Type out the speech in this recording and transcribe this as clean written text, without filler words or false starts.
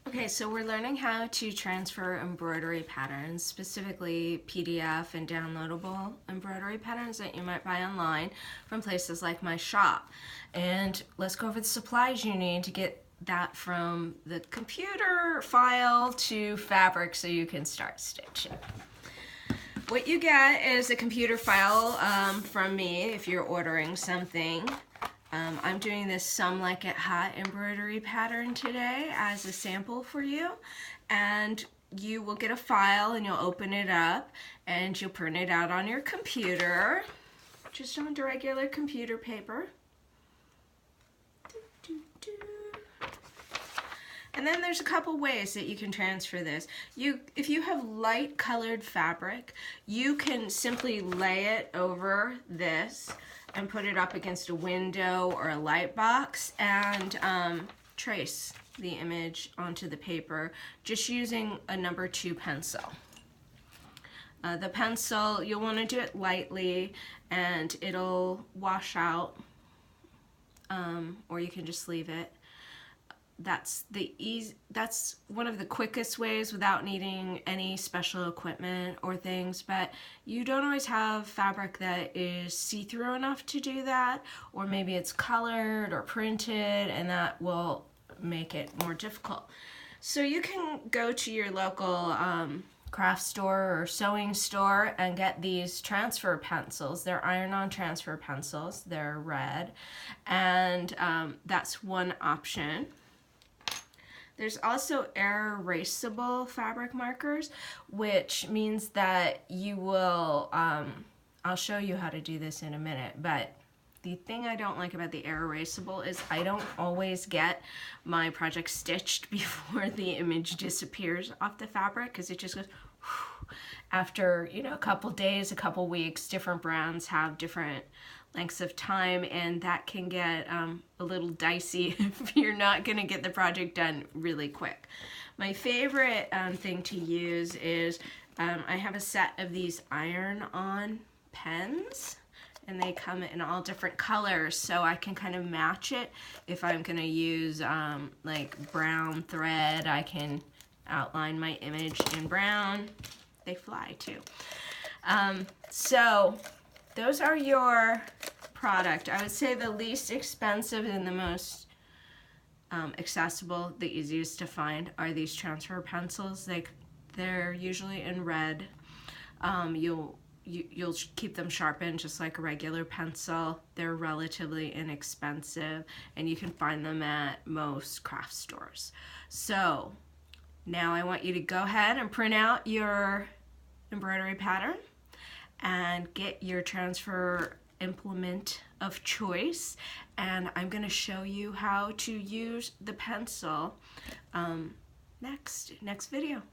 Okay, so we're learning how to transfer embroidery patterns, specifically PDF and downloadable embroidery patterns that you might buy online from places like my shop. And let's go over the supplies you need to get that from the computer file to fabric so you can start stitching. What you get is a computer file from me if you're ordering something. I'm doing this Some Like It Hot embroidery pattern today as a sample for you, and you will get a file and you'll open it up and you'll print it out on your computer, just on regular computer paper. And then there's a couple ways that you can transfer this. If you have light colored fabric, you can simply lay it over this and put it up against a window or a light box and trace the image onto the paper just using a number 2 pencil. The pencil, you'll want to do it lightly and it'll wash out, or you can just leave it. That's one of the quickest ways without needing any special equipment or things, but you don't always have fabric that is see-through enough to do that, or maybe it's colored or printed and that will make it more difficult. So you can go to your local craft store or sewing store and get these transfer pencils. They're iron-on transfer pencils. They're red, and that's one option. There's also air erasable fabric markers, which means that you will, I'll show you how to do this in a minute, but the thing I don't like about the air erasable is I don't always get my project stitched before the image disappears off the fabric, because it just goes after, you know, a couple days, a couple weeks. Different brands have different lengths of time, and that can get a little dicey if you're not going to get the project done really quick. My favorite thing to use is I have a set of these iron-on pens, and they come in all different colors, so I can kind of match it. If I'm going to use like brown thread, I can outline my image in brown. They fly too. So those are your product. I would say the least expensive and the most accessible, the easiest to find, are these transfer pencils. They're usually in red. You'll keep them sharpened just like a regular pencil. They're relatively inexpensive, and you can find them at most craft stores. So now I want you to go ahead and print out your embroidery pattern and get your transfer implement of choice, and I'm going to show you how to use the pencil next video.